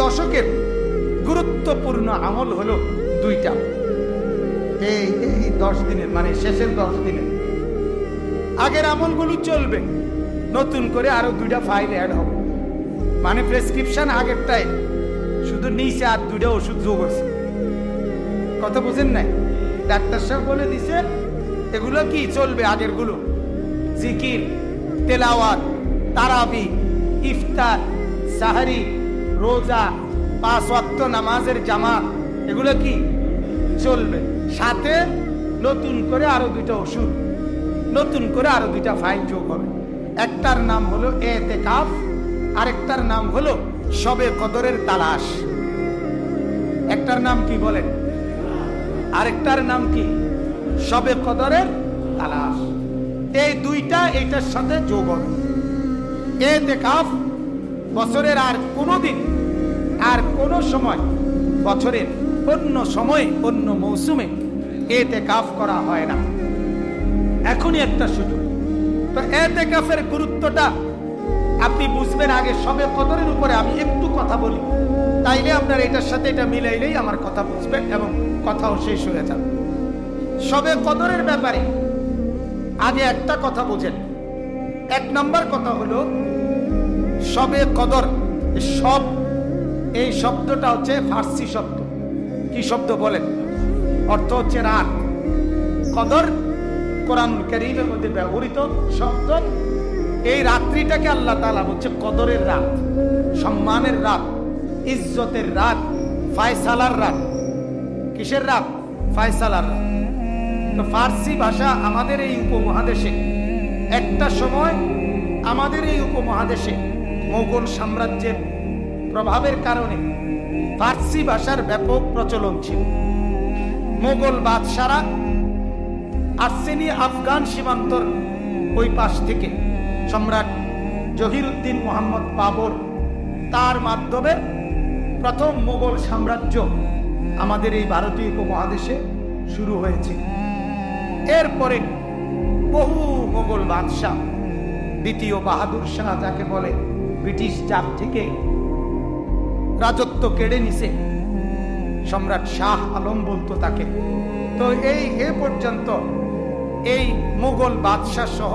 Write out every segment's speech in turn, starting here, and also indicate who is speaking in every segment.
Speaker 1: দশকের গুরুত্বপূর্ণ আমল হলো দুইটা। এই 10 দিনের মানে শেষের 10 দিনে আগের আমলগুলো চলবে, নতুন করে আরো 2টা ফাইল অ্যাড হবে। মানে প্রেসক্রিপশন আগেরটাই, শুধু নিচে আর 2টা ওষুধ যোগ আছে। কথা বুঝেন নাই? ডাক্তার সাহেব বলে দিছে এগুলো কি চলবে, আগের গুলো জিকির, তেলাওয়াত, তারাবি, ইফতার, সাহরি, রোজা, 5 ওয়াক্ত নামাজের জামাত, এগুলো কি চলবে। সাথে নতুন করে আরো 2টা ওষুধ, নতুন করে আরো 2টা ফাইল যোগ হবে। একটার নাম হলো এতেকাফ, আরেকটার নাম হলো শবে কদরের তালাশ। একটার নাম কি বলেন? আরেকটার নাম কি? শবে কদরের তালাশ। এই দুইটা এইটার সাথে যোগ হবে। এতেকাফ বছরের আর কোনো দিন আর কোনো সময়, বছরের অন্য সময়ে অন্য মৌসুমে এতেকাফ করা হয় না, এখনই একটা সুযোগ। তো এতেকাফের গুরুত্বটা আপনি বুঝবেন আগে শবে কদরের উপরে আমি একটু কথা বলি, তাইলে আপনার এটার সাথে এটা মিলাইলেই আমার কথা বুঝবেন এবং কথাও শেষ হয়ে যাবে। শবে কদরের ব্যাপারে আগে একটা কথা বুঝেন। 1 নম্বর কথা হলো শবে কদর, সব এই শব্দটা হচ্ছে ফার্সি শব্দ। কি শব্দ বলেন? অর্থ হচ্ছে রাত। কদর কোরআনুল কারীমের মধ্যে ব্যবহৃত শব্দ। এই রাত্রিটাকে আল্লাহ তাআলা বলছে কদরের রাত, সম্মানের রাত, ইজ্জতের রাত, ফয়সালার রাত। কিসের রাত? ফয়সালার রাত। তো ফার্সি ভাষা আমাদের এই উপমহাদেশে একটা সময়, আমাদের এই উপমহাদেশে মোগল সাম্রাজ্যের প্রভাবের কারণে ফার্সি ভাষার ব্যাপক প্রচলন ছিল। মোগল বাদশারা আসেনি আফগান সীমান্তর ওই পাশ থেকে, সম্রাট জহিরুদ্দিন মোহাম্মদ বাবর, তার মাধ্যমে প্রথম মোগল সাম্রাজ্য আমাদের এই ভারতীয় উপমহাদেশে শুরু হয়েছে। এরপরে বহু মোগল বাদশাহ, দ্বিতীয় বাহাদুর শাহ যাকে বলে, ব্রিটিশ জাত থেকে রাজত্ব কেড়ে নিছে, সম্রাট শাহ আলম বলতো তাকে। তো এই এ পর্যন্ত এই মোগল বাদশাহ সহ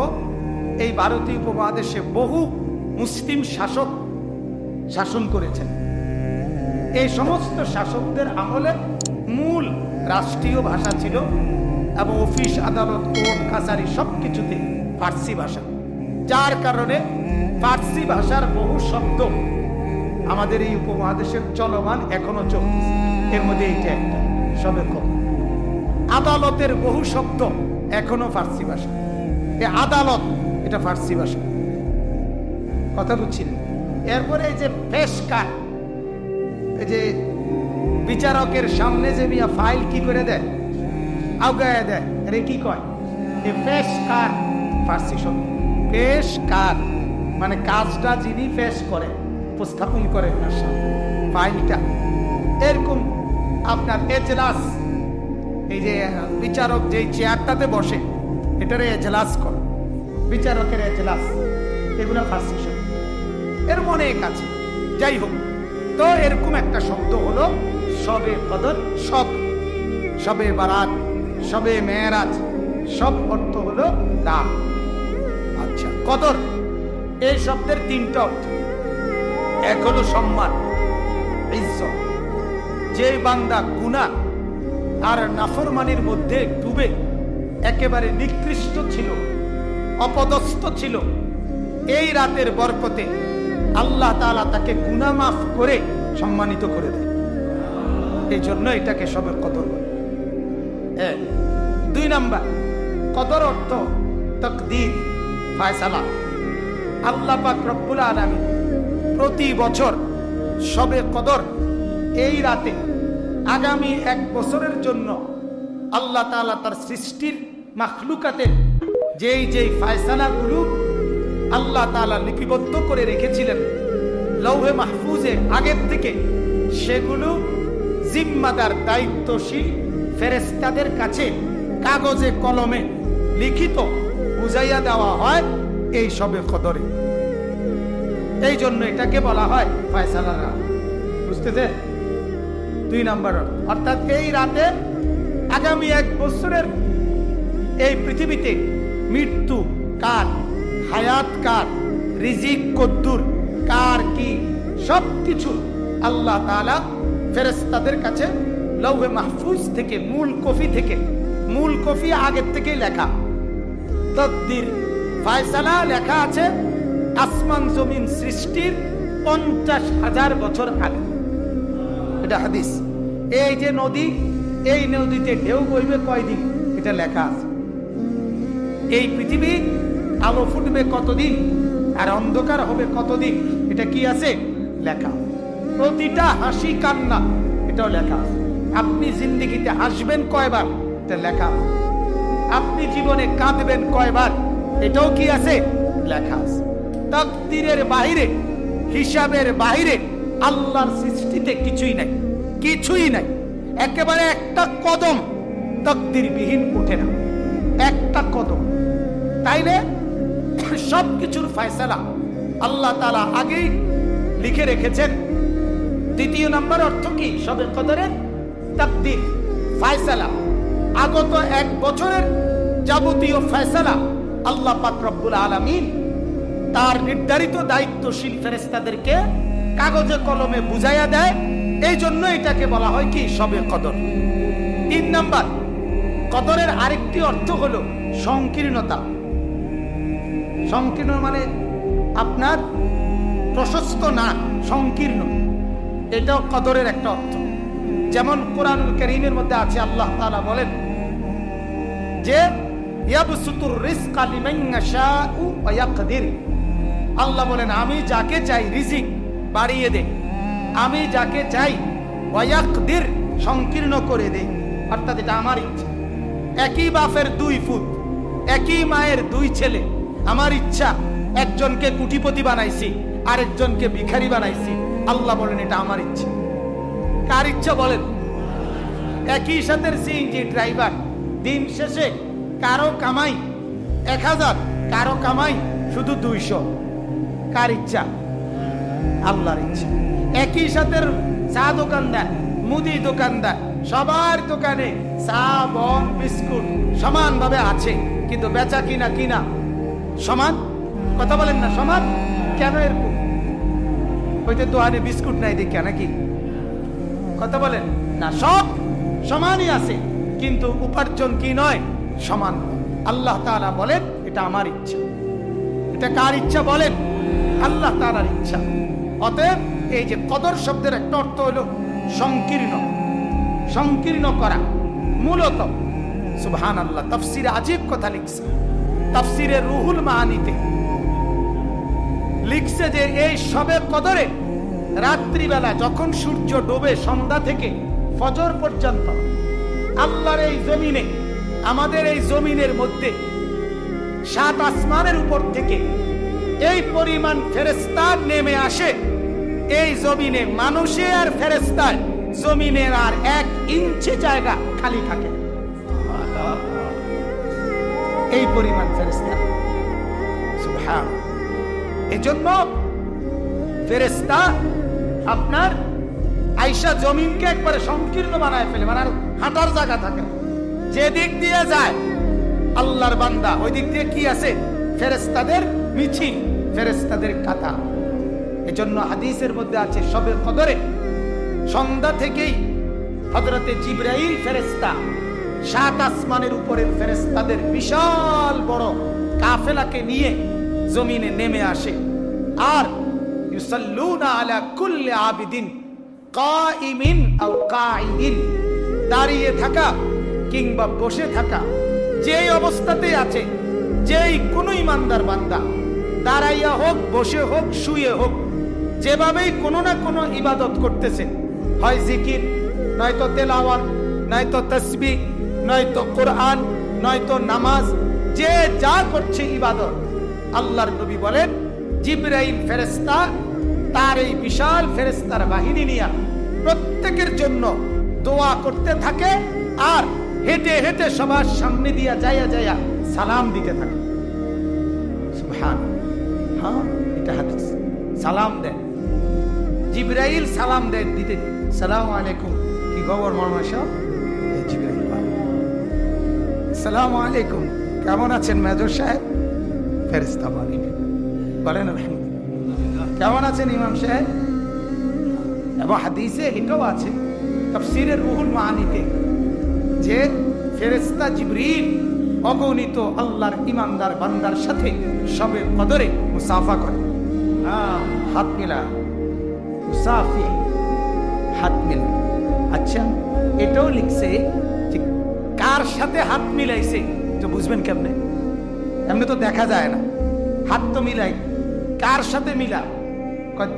Speaker 1: এই ভারতীয় উপমহাদেশে বহু মুসলিম শাসক শাসন করেছেন। এই সমস্ত শাসকদের আমলে মূল রাষ্ট্রীয় ভাষা ছিল এবং অফিস, আদালত, কোর্ট, কাছারি সবকিছুতে ফার্সি ভাষা। যার কারণে ফার্সি ভাষার বহু শব্দ আমাদের এই উপমহাদেশের চলমান এখনো চলছে। এর মধ্যে এইটা একটা সবে কম। আদালতের বহু শব্দ এখনো ফার্সি ভাষা। এই আদালত এটা ফার্সি ভাষা। কথা বুঝছিলেন? এরপরে এই যে পেশকার, এই যে বিচারকের সামনে যে মিয়া ফাইল কি করে দেয়, আউগায় দেয়, আরে কি কয়? এই পেশকার ফার্সি শব্দ। পেশকার মানে কাজটা যিনি পেশ করে, উপস্থাপন করে ওনার সামনে ফাইলটা। এরকম আপনার এজলাস, এই যে বিচারক যেই চেয়ারটাতে বসে এটারে এজলাস করে, বিচারকের এজলাস, এগুলো ফার্সি শব্দ। এর অনেক আছে। যাই হোক, তো এরকম একটা শব্দ হলো শবে কদর। সব, শবে বারাত, শবে মেরাজ, সব অর্থ হলো রাত। আচ্ছা, কদর এই শব্দের 3টা অর্থ। এক হলো সম্মান, ইজ্জত। যে বান্দা গুনাহ আর নাফরমানির মধ্যে ডুবে একেবারে নিকৃষ্ট ছিল, অপদস্থ ছিল, এই রাতের বরকতে আল্লাহ তাআলা তাকে গুনাহ মাফ করে সম্মানিত করে দেয়। এই জন্য এটাকে শবে কদর বলে। 2 নাম্বার, কদর অর্থ তাকদীর, ফয়সালা। আল্লাহ পাক রব্বুল আলামিন প্রতি বছর শবে কদর এই রাতে আগামী 1 বছরের জন্য আল্লাহ তাআলা তার সৃষ্টির মাখলুকাতের যেই ফয়সালাগুলো আল্লাহ তাআলা লিপিবদ্ধ করে রেখেছিলেন লৌহে মাহফুজে আগের থেকে, সেগুলো জিম্মাদার দায়িত্বশীল ফেরেশতাদের কাছে কাগজে কলমে লিখিত বুঝাইয়া দেওয়া হয় এই শবে কদরে। এই জন্য এটাকে বলা হয় ফয়সালার রাত। বুঝতেছে? 2 নাম্বার অর্থ, অর্থাৎ এই রাতে আগামী 1 বছরের এই পৃথিবীতে মৃত্যু কার, হায়াত কার, রিজিক কদ্দুর, কার কি, সবকিছু আল্লাহ তাআলা ফেরেশতাদের কাছে লৌহে মাহফুজ থেকে, মূল কফি আগের থেকেই লেখা। তকদির ফায়সালা লেখা আছে আসমান জমিন সৃষ্টির 50,000 বছর আগে। এটা হাদিস। এই যে নদী, এই নদীতে ঢেউ বইবে কয়দিন, এটা লেখা আছে। এই পৃথিবী আলো ফুটবে কতদিন আর অন্ধকার হবে কতদিন, এটা কি আছে? লেখা। প্রতিটা হাসি কান্না এটাও লেখা আছে। আপনি জিন্দেগিতে হাসবেন কয়বার, এটা লেখা আছে। আপনি জীবনে কাঁদবেন কয়বার, এটাও কি আছে? লেখা আছে। তাকদীরের বাইরে, হিসাবের বাইরে আল্লাহর সৃষ্টিতে কিছুই নাই, কিছুই নাই। একেবারে একটা কদম তাকদীরবিহীন ওঠে না, একটা কদম। তাইলে সবকিছুর ফয়সালা আল্লাহ তাআলা আগেই লিখে রেখেছেন। 2 নাম্বার অর্থ কি? শবে কদরের তাকদীর, ফয়সালা। আগত 1 বছরের যাবতীয় ফয়সালা আল্লাহ পাক রব্বুল আলামিন তার নির্ধারিত দায়িত্বশীল ফেরেশতাদেরকে কাগজে কলমে বুঝাইয়া দেয়। এই জন্য এটাকে বলা হয় কি? শবে কদর। 3 নাম্বার, কদরের আরেকটি অর্থ হলো সংকীর্ণতা। সংকীর্ণ মানে আপনার প্রশস্ত না, সংকীর্ণ, এটাও কদরের একটা অর্থ। যেমন কোরআনুল কারীমের মধ্যে আছে, আল্লাহ তাআলা বলেন যে ইয়াবসুতুর রিজকা লিমান ইয়াশাউ ওয়া ইয়াকদির। আল্লাহ বলেন আমি যাকে চাই রিজিক বাড়িয়ে দেই, আমি যাকে চাই ওয়া ইয়াকদির সংকীর্ণ করে দেই, অর্থাৎ এটা আমার ইচ্ছা। একই বাপের 2 ফুট, একই মায়ের 2 ছেলে, আমার ইচ্ছা একজনকে কোটিপতি বানাইছি, আরেকজনকে ভিখারি বানাইছি। আল্লাহ বলেন এটা আমার ইচ্ছা। কার ইচ্ছা বলেন? একই সাথে সিএনজি ড্রাইভার, দিন শেষে কারো কামাই 1000, কারো কামাই শুধু 200। কার ইচ্ছা? আল্লাহর ইচ্ছা। একই সাথে চা দোকানদার, মুদি দোকানদার, সবার দোকানে চা, বন, বিস্কুট সমানভাবে আছে, কিন্তু বেচা কিনা সমান। কথা বলেন না সমান? কেন এরকম? হয়তো দোকানে বিস্কুট নাই দেখে নাকি? কথা বলেন না, সব সমানই আছে, কিন্তু উপার্জন কি নয়? সমান। আল্লাহ তাআলা বলেন এটা আমার ইচ্ছা। এটা কার ইচ্ছা বলেন? আল্লাহ তাআলার ইচ্ছা। অতএব এই যে কদর শব্দের একটা অর্থ হলো সংকীর্ণ, সংকীর্ণ করা। মূলত সুবহানাল্লাহ, তাফসীরে আজীব কথা লিখছে। তাফসীরে রুহুল মাআনিতে লিখছে যে এই শবে কদরে রাত্রিবেলা যখন সূর্য ডোবে, সন্ধ্যা থেকে ফজর পর্যন্ত আল্লাহর এই জমিনে, আমাদের এই জমিনের মধ্যে 7 আসমানের উপর থেকে এই পরিমাণ ফেরেশতা নেমে আসে। এই জমিনে মানুষে আর ফেরেশতার জমিনের আর 1 ইঞ্চি জায়গা খালি থাকে, এই পরিমাণ ফেরেশতা। সুবহানাল্লাহ। এজন্য ফেরেশতা আপনার আয়েশা জমিনকে একবারে সংকীর্ণ বানায় ফেলে, মানে হাঁটার জায়গা থাকে। যে দিক দিয়ে যায় আল্লাহর বান্দা, ওই দিক দিয়ে কি আছে? ফেরেশতাদের মিছিল, ফেরেশতাদের কাতা। এজন্য হাদিসের মধ্যে আছে শবে কদরে সন্ধ্যা থেকেই হযরতে জিবরাইল ফেরেশতা 7 আসমানের উপরের ফেরেশতাদের বিশাল বড় কাফেলাকে নিয়ে জমিনে নেমে আসে। আর ইউসাল্লুনা আলা কুল্লি আবিদিন কাইমিন আও কাঈদিন, দাঁড়িয়ে থাকা কিংবা বসে থাকা, যেই অবস্থাতেই আছে, যেই কোনো ইমানদার বান্দা দাঁড়াইয়া হোক, বসে হোক, শুয়ে হোক, যেভাবেই কোনো না কোনো ইবাদত করতেছে, হয় জিকির, নয়তো তেলাওয়াত, নয়তো তাসবিহ, নয়তো কোরআন, নয়তো নামাজ, যে যা করছে ইবাদত, আল্লাহর নবী বলেন জিবরাইল ফেরেশতা তার এই বিশাল ফেরেশতার বাহিনী নিয়ে প্রত্যেকের জন্য দোয়া করতে থাকে, আর হেঁটে হেঁটে সবার সামনে দিয়া যাইয়া সালাম দিতে থাকে। সুবহান, হ্যাঁ এটা হাদিস। সালাম দেন। জিবরাইল সালাম দেয় দিতে, সালাম আলাইকুম, কি খবর মামা সাহেব? জিবরাইল সালাম আলাইকুম, কেমন আছেন মেজর সাহেব? ফেরেশতা বলেন আলহামদুলিল্লাহ। কেমন আছেন ইমাম সাহেব? এবং হাদিসে এটাও আছে তাফসীরে রুহুল মাআনিতে যে ফেরেশতা জিবরিল অগণিত আল্লাহর ইমানদার বান্দার সাথে সবে কদরে মুসাফা করে, হাত মিলা, মুসাফি, হাত মিলা। আচ্ছা, এটাও লিখছে যে কার সাথে হাত মিলাইছে তো বুঝবেন কেমনে? এমনি তো দেখা যায় না, হাত তো মিলাই, কার সাথে মিলা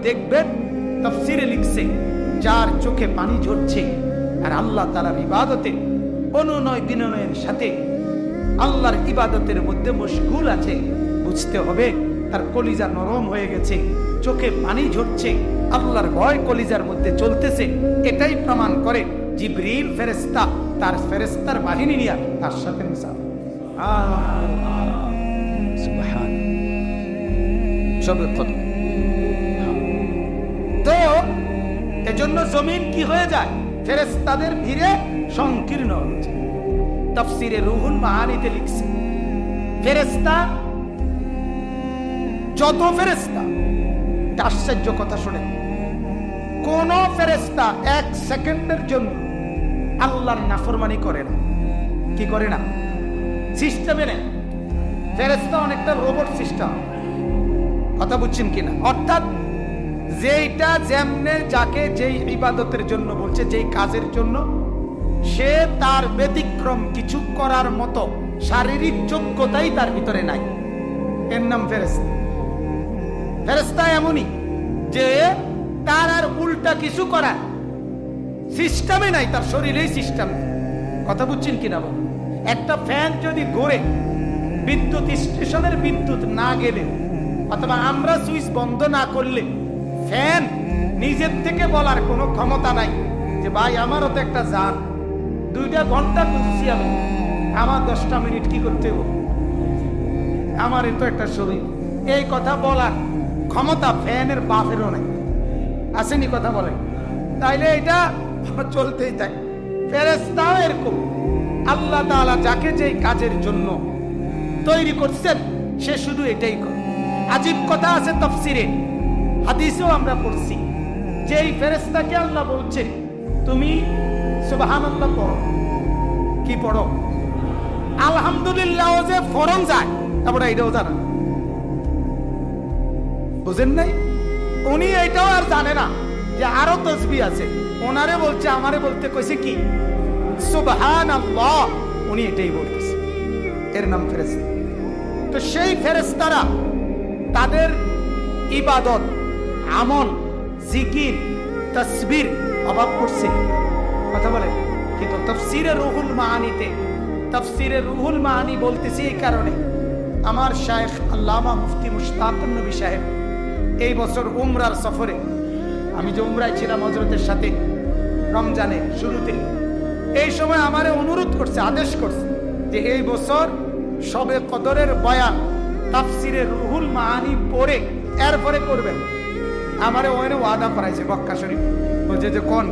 Speaker 1: দেখবেন। তাফসীরে লিখছে যার চোখে পানি ঝরছে আর আল্লাহ তাআলার ইবাদতে অনুনয় বিনয়ের সাথে আল্লাহর ইবাদতের মধ্যে মশগুল আছে, বুঝতে হবে তার কলিজা নরম হয়ে গেছে, চোখে পানি ঝরছে, আল্লাহর ভয় কলিজার মধ্যে চলতেছে। এটাই প্রমাণ করে জিবরিল ফেরেশতা তার ফেরেশতার বাহিনী নিয়ে তার সাথে মুসাফা। তো এজন্য জমিন কি হয়ে যায়? ফেরেশতাদের ভিড়ে সংকীর্ণ হয়ে যায়। তাফসীরে রুহুল মাআনিতে লিখছে ফেরেশতা, যত ফেরেশতা, আশ্চর্য কথা শুনে, কোন ফেরেশতা এক সেকেন্ডের জন্য আল্লাহর নাফরমানি করে না। কি করে না? সিস্টেমে নেই। ফেরেশতা অনেকটা রোবট সিস্টেম, কথা বুঝছেন কিনা? অর্থাৎ যেইটা যেমনে যাকে যেই ইবাদতের জন্য বলছে, যেই কাজের জন্য, সে তার ব্যতিক্রম কিছু করার মতো শারীরিক যোগ্যতাই তার ভিতরে নাই। এর নাম ফেরেশতা। ফেরেশতা এমনই যে তার আর উল্টা কিছু করার সিস্টেমে নাই, তার শরীরেই সিস্টেম। কথা বুঝছেন কিনা? একটা ফ্যান যদি ঘুরে, বিদ্যুৎ স্টেশনের বিদ্যুৎ না গেলে অথবা আমরা সুইচ বন্ধ না করলে ফ্যান নিজের থেকে বলার কোনো ক্ষমতা নাই যে ভাই আমারও তো একটা জান, 2 ঘন্টা করছি আমি, আমার 10 মিনিট কি করতে হবে, আমার তো একটা শরীর, এই কথা বলার ক্ষমতা ফ্যানের বাপেরও নাই। আসেনি কথা বলেন? তাইলে এটা চলতেই থাকে। ফেরেশতাও এরকম, আল্লাহ তাআলা যাকে যেই কাজের জন্য তৈরি করছেন সে শুধু এটাই করে। আজীব কথা আছে তাফসীরে, হাদিসেও আমরা পড়ছি যে এই ফেরেশতাকে আল্লাহ বলছে তুমি সুবহানাল্লাহ পড়ো। কি পড়ো? আলহামদুলিল্লাহ যে ফরন যায়, তারপরে এটাও জানা, বুঝেন নাই? উনি এটাও আর জানে না যে আরো তসবিহ আছে, ওনারে বলছে, আমারে বলতে কইছে কি সুবহানাল্লাহ, উনি এটাই বলতেছে। এর নাম ফেরেশতা। তো সেই ফেরেশতারা তাদের ইবাদত, আমল, জিকির, তাসবির অভাব করছে, কথা বলে। কিন্তু তাফসীরে রুহুল মাআনিতে, তাফসীরে রুহুল মাআনি বলতেছি এই কারণে, আমার শায়েখ আল্লামা মুফতি মুশতাকুর নবী সাহেব এই বছর উমরার সফরে, আমি যে উমরায় ছিলাম হযরতের সাথে রমজানে শুরুতে, এই সময় আমারে অনুরোধ করছে, আদেশ করছে যে এই বছর শবে কদরের বয়ান তাফসীরে রুহুল মাআনি পড়ে এরপরে করবেন। আমারে ওখানে ওয়াদা করাইছে মক্কা শরীফ, বলছে যে কোন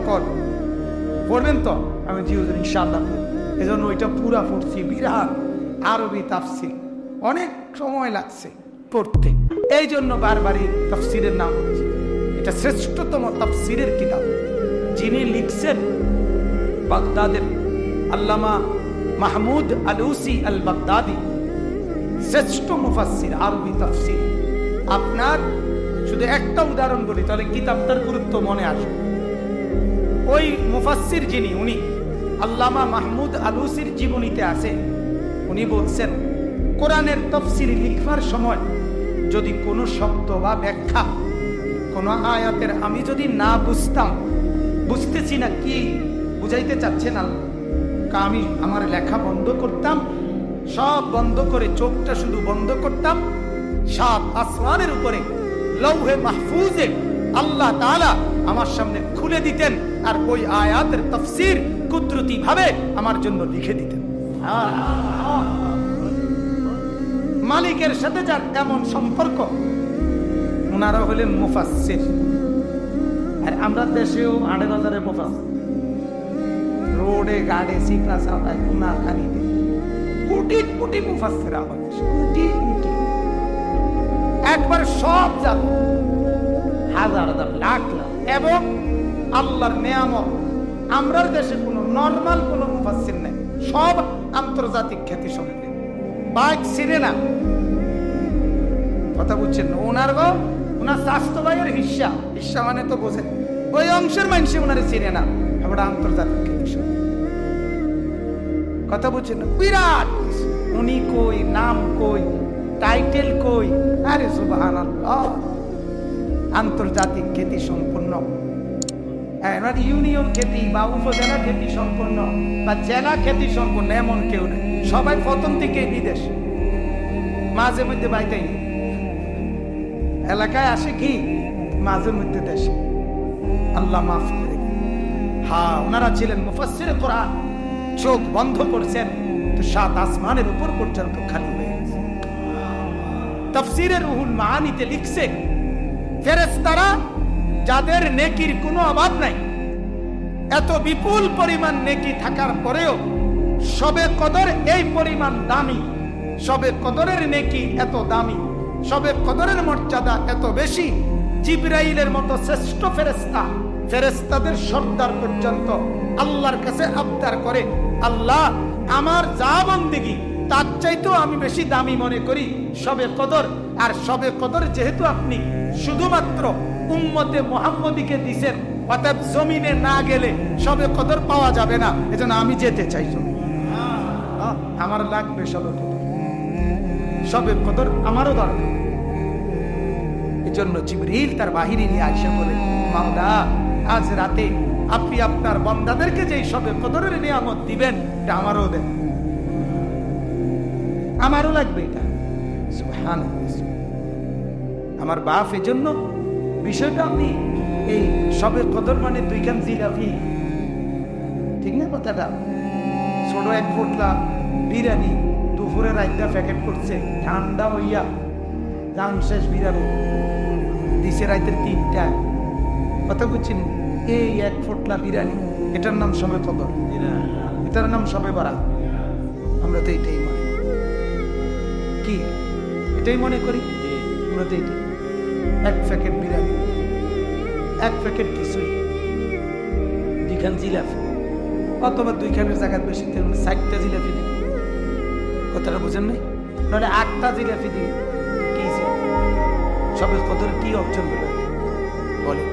Speaker 1: পড়বেন তো? আমি জি হুজুর ইনশাআল্লাহ। এজন্য ওইটা পুরা পড়ছি, বিরাট আরবি তাফসীর, অনেক সময় লাগছে পড়তে, এই জন্য বারবারই তাফসীরের নাম হচ্ছে। এটা শ্রেষ্ঠতম তাফসীরের কিতাব, যিনি লিখছেন বাগদাদের আল্লামা মাহমুদ আলুসি আল বাগদাদি, শ্রেষ্ঠ মুফাসসির আরবি তাফসীর। আপনার শুধু একটা উদাহরণ বলি তাহলে কিতাবটার গুরুত্ব মনে আসবে। ওই মুফাসসির যিনি, উনি আল্লামা মাহমুদ আলুসির জীবনীতে আছে, উনি বলছেন কোরআনের তাফসীর লিখবার সময় যদি কোনো শব্দ বা ব্যাখ্যা, কোনো আয়াতের আমি যদি না বুঝতাম, বুঝতেছি না কি বুঝাইতে চাচ্ছেন আল্লাহ, আমি আমার লেখা বন্ধ করতাম, সব বন্ধ করে চোখটা শুধু বন্ধ করতাম, সাত আসমানের উপরে লৌহে মাহফুজে আল্লাহ তাআলা আমার সামনে খুলে দিতেন, আর ওই আয়াতের তাফসীর কুদরতি ভাবে আমার জন্য লিখে দিতেন। মালিকের সাথে যার এমন সম্পর্ক, ওনারা হলেন মুফাসসির। আর আমরা দেশেও 8,000 মুফাসসির, রোডে গাড়ে সিকরা সাহাবায় গুনাহ খানিতে কোটি কোটি মুফাসসির আমাদের দেশে, কোটি কোটি, একবার সব জানে, হাজার হাজার লাখ লাখ। এবং আল্লাহর নেয়ামত, আমরার দেশে কোনো নরমাল কোনো মুফাসসির নেই, সব আন্তর্জাতিক খ্যাতি সমিতি, বাইক ছিঁড়ে না, কথা বুঝছেন না? ওনার স্বাস্থ্য ভাইয়ের হিস্সা, হিস্সা মানে তো বোঝেন, ওই অংশের মানুষ ওনারে চিনে না, আমরা আন্তর্জাতিক খ্যাতি সমিতি, কথা বুঝছেন না? বিরাট উনি কই, নাম কই, টাইটেল কই, আরে সুবহানাল্লাহ, আন্তর্জাতিক খ্যাতি সম্পন্ন, ইউনিয়ন খ্যাতি বা উপজেলা খ্যাতি সম্পন্ন বা জেলা খ্যাতি সম্পন্ন এমন কেউ নেই, সবাই প্রথম থেকে বিদেশ, মাঝে মধ্যে বাইতেই এলাকায় আসে কি মাঝে মধ্যে দেশে, আল্লাহ মাফ করে। হ্যাঁ, ওনারা ছিলেন মুফাসসিরে কোরআন, চোখ বন্ধ করছেন তো 7 আসমানের উপর পর্যন্ত খালি হয়ে গেছে। তাফসীরে রুহুল মাআনিতে লিখছে, ফেরেশতারা যাদের নেকির কোনো অভাব নাই, এত বিপুল পরিমাণ নেকি থাকার পরেও শবে কদর এই পরিমাণ দামি, শবে কদরের নেকি এত দামি, শবে কদরের মর্যাদা এত বেশি, জিবরাইলের মতো শ্রেষ্ঠ ফেরেশতা, ফেরেশতাদের সর্দার পর্যন্ত আল্লাহর কাছে আবদার করে, আল্লাহ আমার যা বন্দেগী তার চাইতেও আমি বেশি দামি মনে করি শবে কদর। আর শবে কদর যেহেতু আপনি শুধুমাত্র উম্মতে মুহাম্মদীকে দিছেন, অতএব জমিনে না গেলে শবে কদর পাওয়া যাবে না, এজন্য আমি যেতে চাই জমিনে, আমার লাগবে শবে কদর, শবে কদর আমারও দরকার। এজন্য জিবরিল তার বাহিনী নিয়ে আয়েশা বলে, মাওলা আজ রাতে আপনি আপনার বান্দাদেরকে যে শবে কদরের নিয়ামত দিবেন এটা আমারও দেন, আমারও লাগবে এটা। সুবহানাল্লাহ, আমার বাপ, এজন্য বিষয়টা আপনি এই শবে কদর মানে 2 খান জিলাপি, ঠিক না কথাটা? ছোট 1 ফুটলা বিরিয়ানি দুপুরে রাইদা প্যাকেট করছে, ঠান্ডা হইয়া দাম শেষ বিরিয়ানি দিছে রাইতের 3টা, কথা বুঝছেন? এই 1 ফুটলা বিরিয়ানি, এটার নাম শবে কদর, এটার নাম শবে বরাত। আমরা তো এটাই মনে করি, কি এটাই মনে করি আমরা তো এটাই। 1 প্যাকেট বিরিয়ানি, 1 প্যাকেট খিচুড়ি, 2 খান জিলাপি, অথবা 2 খানের জায়গায় বেশি 4টা জিলাপি দিন, কথাটা বুঝেন নাই? নাহলে 8টা জিলাপি দিন, কি শবে কদর কি অর্জন বলে?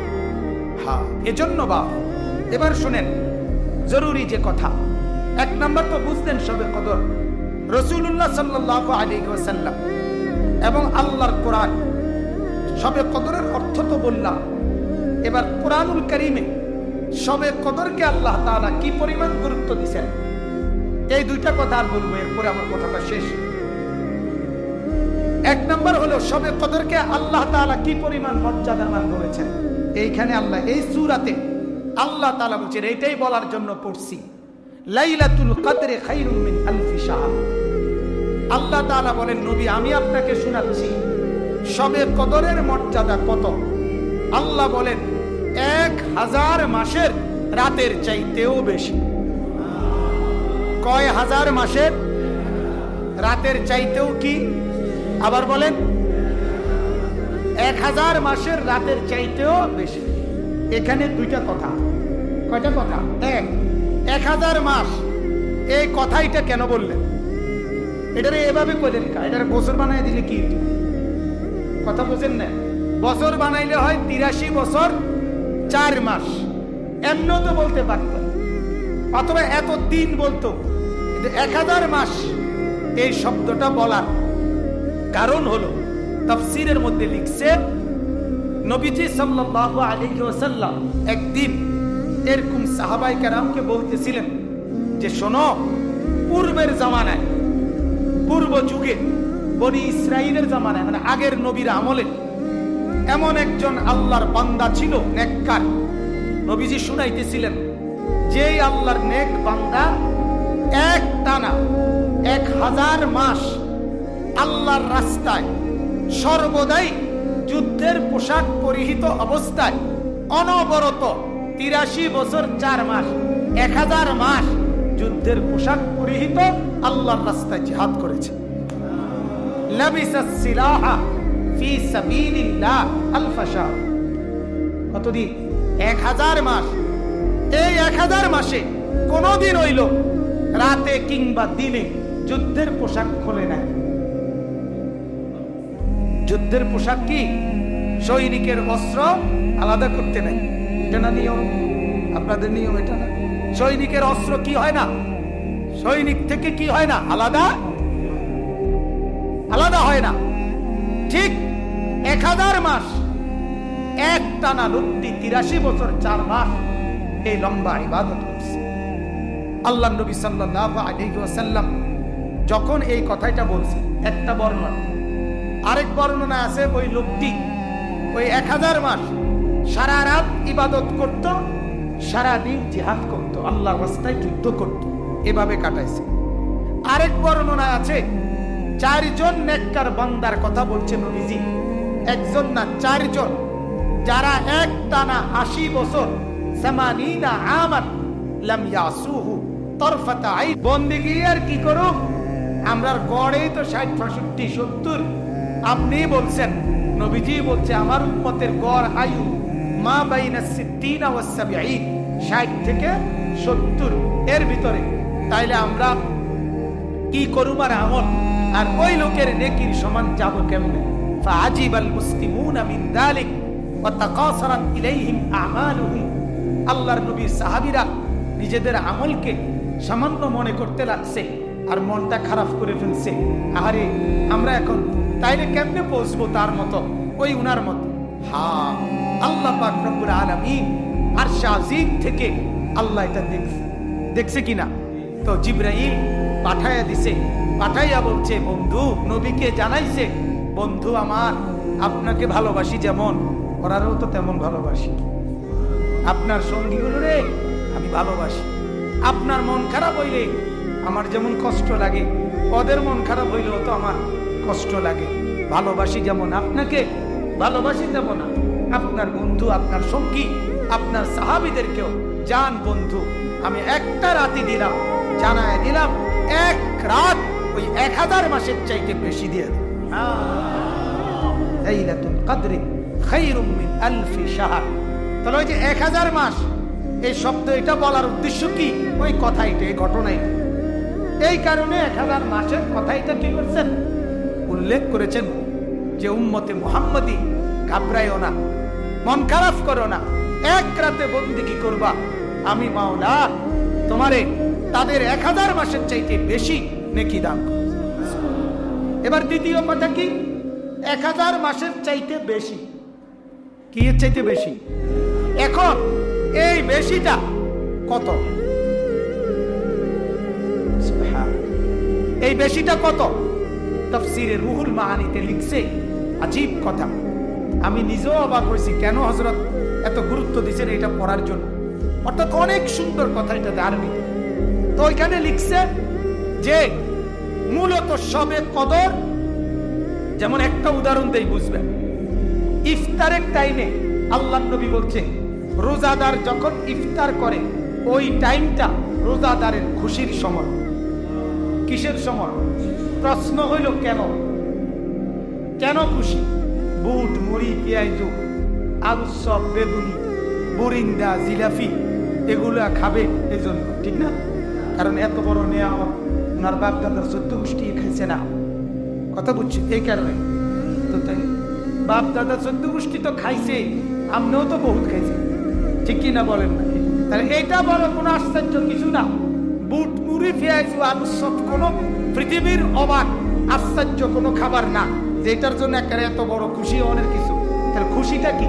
Speaker 1: হ্যাঁ, এজন্য বাপ এবার শুনেন জরুরি যে কথা, 1 নাম্বার তো বুঝলেন শবে কদর রাসূলুল্লাহ সাল্লাল্লাহু আলাইহি ওয়াসাল্লাম এবং আল্লাহর কোরআন, শবে কদরের অর্থ তো বললাম। এবার কোরআনুল কারীমে শবে কদরকে আল্লাহ তাআলা কি পরিমাণ গুরুত্ব দিয়েছেন, এই 2টা কথা আর বলবো, এরপরে আমার কথাটা শেষ। 1 নাম্বার হলো শবে কদরকে আল্লাহ তাআলা কি পরিমাণ মর্যাদাবান করেছেন। এইখানে আল্লাহ এই সূরাতে আল্লাহ তাআলা বলছেন, এইটাই বলার জন্য পড়ছি, লাইলাতুল কদরে খায়রুম মিন আলফি শাহর। আল্লাহ তাআলা বলেন, নবী আমি আপনাকে শোনাচ্ছি শবে কদরের মর্যাদা কত। আল্লাহ বলেন 1000 মাসের রাতের চাইতেও বেশি। কয় হাজার মাসের রাতের চাইতেও কি? আবার বলেন, 1000 মাসের রাতের চাইতেও বেশি। এখানে 2টা কথা। কয়টা কথা? 1000 মাস, এই কথাইটা কেন বললেন? এটারে এভাবে করলেন কা? এটারে বছর বানাই দিলে কি কথা বুঝেন না? বছর বানাইলে হয় 83 বছর 4 মাস, এমন তো বলতে পারতেন, অথবা এত দিন বলতো। 1000 মাস এই শব্দটা বলার কারণ হলো, তাফসীরের মধ্যে লিখছে, নবীজি সাল্লাল্লাহু আলাইহি ওয়াসাল্লাম একদিন এরকম সাহাবায়ে কেরামকে বলতেছিলেন যে, শোনো, পূর্বের জামানায়, পূর্ব যুগে বনি ইসরাইলের জামানায়, মানে আগের নবীর আমলে এমন একজন আল্লাহর বান্দা ছিল নেককার। নবীজি শুনাইতেছিলেন, যেই আল্লাহর নেক বান্দা এক টানা 1000 মাস আল্লাহর রাস্তায় সর্বদাই যুদ্ধের পোশাক পরিহিত অবস্থায় অনবরত 83 বছর 4 মাস 1000 মাস যুদ্ধের পোশাক পরিহিত আল্লাহর রাস্তায় জিহাদ করেছে। লাবিসাস সিলাহা ফি সাবিলিল্লাহ আলফ শাহর। কতদিন? 1000 মাস। এই 1000 মাসে কোনদিন হইল রাতে কিংবা দিনে যুদ্ধের পোশাক খোলে নাই। যুদ্ধের পোশাক কি? সৈনিকের অস্ত্র আলাদা করতে নাই, এটা না নিয়ম? আপনাদের নিয়ম এটা না? সৈনিকের অস্ত্র কি হয় না, সৈনিক থেকে কি হয় না, আলাদা আলাদা হয় না। ঠিক 1000 মাস এক টানা লোকটি 83 বছর 4 মাস এই লম্বা ইবাদত করছে। আল্লাহ নবী সাল্লাল্লাহু আলাইহি ওয়াসাল্লাম যখন এই কথাটা বলছে, একটা বর্ণনা, আরেক বর্ণনা আছে ওই লোকটি ওই 1000 মাস সারা রাত ইবাদত করত, সারা দিন জিহাদ করত, আল্লাহর রাস্তায় যুদ্ধ করত, এভাবে কাটাইছে। আরেক বর্ণনা আছে 4 জন নেককার বান্দার কথা বলছে নবীজি, একজন না 4 জন, যারা এক টানা 80 বছর 80 আমান লাম ইয়াসুহু তরফাতা আইন বন্দেগী আর কি করুক, আমরার গড়েই তো 60 65 70। আপনি বলছেন, নবীজি বলছে আমার উম্মতের গড় আয়ু মা বাইনা 60 ওয়া 70, 60 থেকে 70 এর ভিতরে। তাইলে আমরা কি করুম আর আমল, আর ওই লোকের নেকির সমান যাব কেমনে? ফাআজিবাল মুসলিমুনা মিন যালিক ওয়া তাকাসারাত ইলাইহিম আমালুহুম। আল্লাহর নবীর সাহাবীরা নিজেদের আমলকে সামান্য মনে করতে লাগছে আর মনটা খারাপ করে ফেলছে। আরে আমরা এখন তাইলে কেমনে পৌঁছবো তার মতো, ওই উনার মতো? হ্যাঁ, আল্লাহ পাক রব্বুল আলামিন আরশ আজিম থেকে আল্লাহ এটা দেখছে কিনা? তো জিবরাইল পাঠাইয়া দিছে, পাঠাইয়া বলছে বন্ধু, নবীকে জানাইছে, বন্ধু আমার আপনাকে ভালোবাসি যেমন ওরারও তো তেমন ভালোবাসি, আপনার সঙ্গীগুলো রে আমি ভালোবাসি। আপনার মন খারাপ হইলে আমার যেমন কষ্ট লাগে, ওদের মন খারাপ হইলেও তো আমার কষ্ট লাগে। ভালোবাসি যেমন আপনাকে, ভালোবাসি যেমন আপনার বন্ধু, আপনার সঙ্গী, আপনার সাহাবীদেরকেও। জান বন্ধু, আমি একটা রাতি দিলাম, জানায় দিলাম, এক রাত ওই 1000 মাসের চাইতে বেশি দিয়ে দিন। লাইলাতুল কদরি খায়রুম মিন আলফি শাহর। তাহলে ওই যে 1000 মাস, এই শব্দ এটা বলার উদ্দেশ্য কি? ওই কথাইটা, এই ঘটনাই। এই কারণে 1000 মাসের কথাইটা কি করছেন? উল্লেখ করেছেন যে উম্মতে মুহাম্মদী ঘাবড়াইও না, মন খারাপ করো না, এক রাতে বন্দেগী করবা, আমি মাওলা তোমারে তাদের 1000 মাসের চাইতে বেশি নেকি দান করব। এবার দ্বিতীয় কথা কি? 1000 মাসের চাইতে বেশি, কি এর চাইতে বেশি? এখন এই বেশিটা কত? এই বেশিটা কত? তাফসীরে রুহুল মাআনিতে লিখছে, আজীব কথা, আমি নিজেও অবাক হয়েছি কেন হযরত এত গুরুত্ব দিয়েছেন এটা পড়ার জন্য। অর্থাৎ অনেক সুন্দর কথা এটাতে আরবিতে। তো ওইখানে লিখছে যে মূলত সবে কদর, যেমন একটা উদাহরণ দেই বুঝবেন। ইফতারের টাইমে আল্লাহর নবী বলছে রোজাদার যখন ইফতার করে ওই টাইমটা রোজাদারের খুশির সময়। কিসের সময়? প্রশ্ন হইল কেন? কেন খুশি? বুট, মুড়ি, পেঁয়াজ, আলু চপ, বেগুনি, বুরিন্দা, জিলাপি এগুলা খাবে এই জন্য, ঠিক না? কারণ এত বড় নেয়ামত ওনার বাপ দাদার 14 গোষ্ঠী খাইছে না, কথা বুঝছি, এই কারণে। তো তাই বাপ দাদা 14 গোষ্ঠী তো খাইছে, আমরাও তো বহুত খাইছি, ঠিক কিনা বলেন না? তাহলে এটা বড় কোনো আশ্চর্য কিছু না। বুট, মুড়ি, পেঁয়াজ, আলু চপ কোনো পৃথিবীর অবাক আশ্চর্য কোনো খাবার না, যেটার জন্য একেবারে এত বড় খুশি অনেক কিছু। তাহলে খুশিটা কি?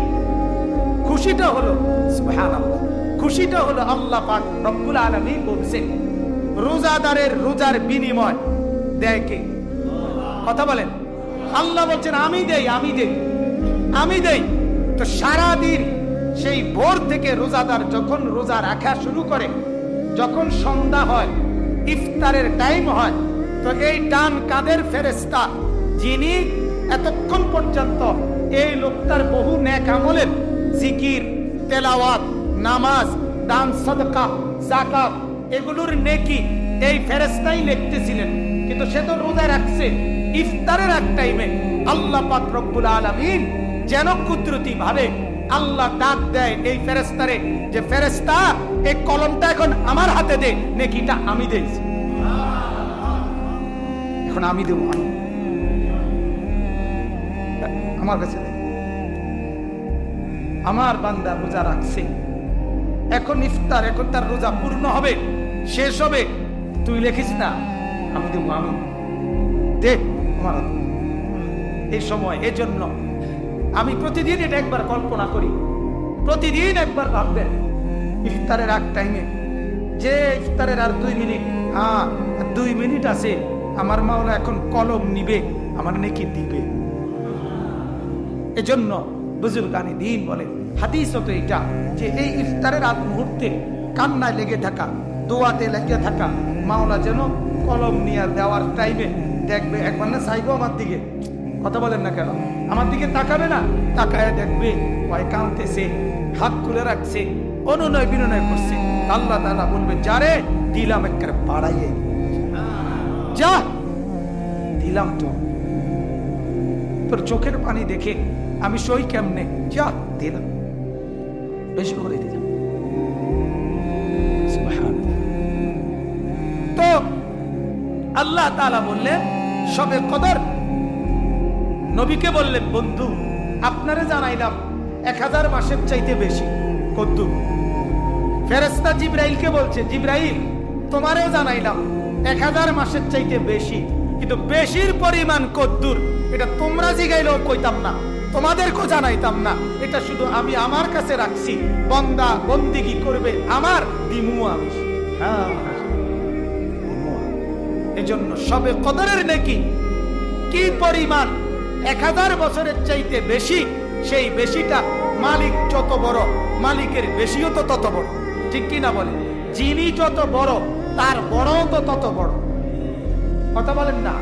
Speaker 1: খুশিটা হলো সুবহানাল্লাহ, খুশিটা হলো আল্লাহ পাক রব্বুল আলামিন বলছেন রোজাদারের রোজার বিনিময় দেয় কে? কথা বলেন। আল্লাহ বলছেন আমি দেই, আমি দেই, আমি দেই। তো সারাদিন সেই ভোর থেকে রোজাদার যখন রোজা রাখা শুরু করে, যখন সন্ধ্যা হয়, ইফতারের টাইম হয়, তো এই ডান কাঁধের ফেরেশতা যিনি এতক্ষণ পর্যন্ত এই লোকটার বহু নেক আমলের জিকির, তেলাওয়াত, নামাজ, দান, সাদকা, যাকাত এগুলোর নেকি এই ফেরেশতাই লিখতেছিলেন। কিন্তু সে তো রোজা রাখছে। ইফতারের এক টাইমে আল্লাহ পাক রব্বুল আলামিন যেন কুদরতি ভাবে আল্লাহ ডাক দেয় এই ফেরেশতারে, যে ফেরেশতা এই কলমটা এখন আমার হাতে দে, নেকিটা আমি দিয়েছি, এখন আমি দেব, আমার কাছে দে। আমার বান্দা রোজা রাখছে, এখন ইফতার, এখন তার রোজা পূর্ণ হবে, শেষ হবে, তুই লিখিস না, আমি দেব, আমি দে আমার হাতে। এই সময় এই জন্য আমি প্রতিদিন এটা একবার কল্পনা করি, প্রতিদিন একবার ভাববেন ইফতারের এক টাইমে যে ইফতারের আর 2 মিনিট, 2 মিনিট আছে, আমার মাওলা এখন কলম নিবে, আমার নেকি দিবে। এজন্য বুজুর্গানি দিন বলে, হাদিস তো এটা, যে এই ইফতারের আগ মুহূর্তে কান্নায় লেগে থাকা, দোয়াতে লেগে থাকা, মাওলা যেন কলম নিয়ে দেওয়ার টাইমে দেখবে, একবার না চাইবো আমার দিকে, কথা বলেন না কেন, আমার দিকে তাকাবে না, তাকায় দেখবে ভয় কাঁদতেছে, হাত তুলে রাখছে, অনুনয় বিনয় করছে, আল্লাহ তাআলা বলবে যারে দিলাম একবার বাড়াইয়ে, যা দিলাম, তো তোর চোখের পানি দেখে আমি সই কেমনে, যা দিলাম, বেশি করে দিলাম। তো আল্লাহ তাআলা বললেন শবে কদর, নবীকে বললেন বন্ধু আপনারে জানাইলাম 1000 মাসের চাইতে বেশি। কদ্দুর? ফেরেশতা জিবরাইলকে বলছে, জিবরাইল তোমারেও জানাইলাম 1000 মাসের চাইতে বেশি, কিন্তু বেশির পরিমাণ কদ্দুর এটা তোমরা জিগাইলেও কইতাম না, তোমাদেরকেও জানাইতাম না, এটা শুধু আমি আমার কাছে রাখছি, বান্দা বন্দিগি করবে আমার, দিমু আমি। এজন্য শবে কদরের নেকি কি পরিমাণ, 1000 বছরের চাইতে বেশি, সেই বেশিটা মালিক যত বড়, মালিকের বেশিও তো তত বড়, ঠিক কি না বলে? যিনি যত বড় তার বড়ও তো তত বড়, কথা বলেন না?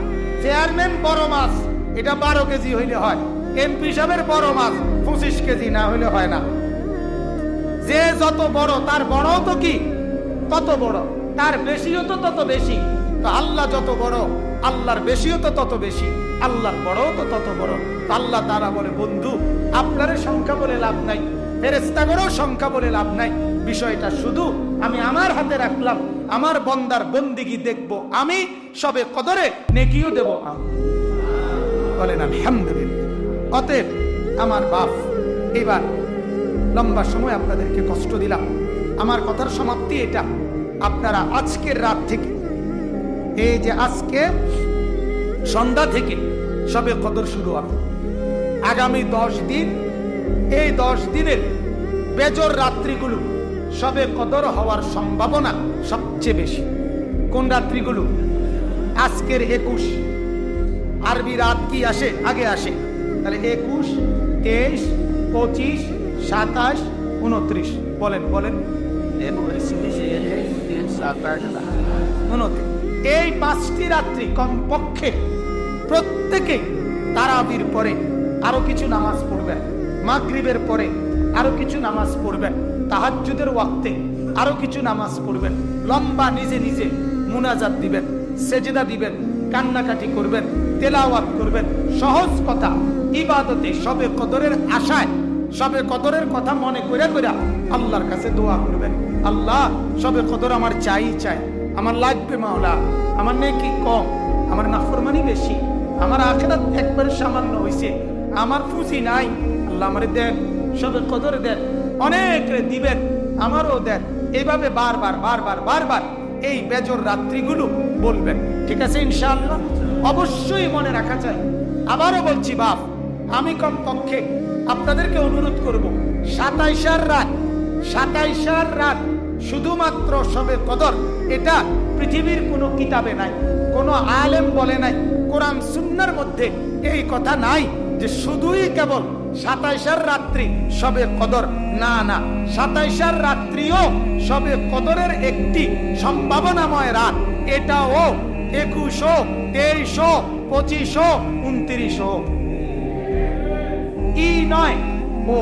Speaker 1: চেয়ারম্যান বড় মাছ, এটা 12 কেজি হইলে হয়, এমপি সাহেবের বড় মাছ 25 কেজি না হইলে হয় না। যে যত বড় তার বড়ও তো কি তত বড়, তার বেশিও তো তত বেশি। তো আল্লাহ যত বড়, আল্লাহর বেশিও তো তত বেশি, আল্লাহর বড়ও তো তত বড়। আল্লাহ তাআলা বলে বন্ধু আপনার সংখ্যা বলে লাভ নাই, ফেরেশতাগণের সংখ্যা বলে লাভ নাই, বিষয়টা শুধু আমি আমার হাতে রাখলাম, আমার বান্দার বন্দেগী দেখব আমি, শবে কদরে নেকিও দেব আমি। বলেন আলহামদুলিল্লাহ। অতএব আমার বাপ, এবার লম্বা সময় আপনাদেরকে কষ্ট দিলাম, আমার কথার সমাপ্তি এটা, আপনারা আজকের রাত থেকে, এই যে আজকে সন্ধ্যা থেকে শবে কদর শুরু হবে, আগামী 10 দিন, এই 10 দিনের বেজর রাত্রিগুলো শবে কদর হওয়ার সম্ভাবনা সবচেয়ে বেশি। কোন রাত্রিগুলো? আজকের 21, আরবি রাত কি আসে? আগে আসে, তাহলে 21, 23, 25, 27, 29, বলেন বলেন, 29। এই 5টি রাত্রি কমপক্ষে প্রত্যেকে তারাবির পরে আরো কিছু নামাজ পড়বেন, মাগরিবের পরে আরো কিছু নামাজ পড়বেন, তাহাজ্জুদের ওয়াক্তে আরো কিছু নামাজ পড়বেন, লম্বা নিজে নিজে মুনাজাত দিবেন, সেজদা দিবেন, কান্নাকাটি করবেন, তেলাওয়াত করবেন। সহজ কথা, ইবাদতে শবে কদরের আশায়, শবে কদরের কথা মনে করে করে আল্লাহর কাছে দোয়া করবেন, আল্লাহ শবে কদর আমার চাই চাই, আমার লাগবে মাওলা, আমার নেকি কম, আমার নাফরমানি বেশি, আমার আখিরাত একবারে সামান্য হইছে, আমার পুঁজি নাই, আল্লাহ আমারে দেন, শবে কদর দেন, অনেক দিবেন, আমারও দেন। এইভাবে বারবার বারবার বারবার এই বেজর রাত্রিগুলো বলবেন, ঠিক আছে ইনশাআল্লাহ? অবশ্যই মনে রাখা চাই, আবারও বলছি বাপ, আমি কমপক্ষে আপনাদেরকে অনুরোধ করব, 27 রাত, 27 রাত শুধুমাত্র শবে কদর, এটা পৃথিবীর কোনো কিতাবে নাই, কোনো আলেম বলে নাই, কোরআন সুন্নাহর মধ্যে এই কথা নাই যে শুধুই কেবল 27 রাত্রি শবে কদর, না না, 27 রাত্রিও শবে কদরের একটি সম্ভাবনাময় রাত, এটাও 21, 23, 25, 29 ই নয় ও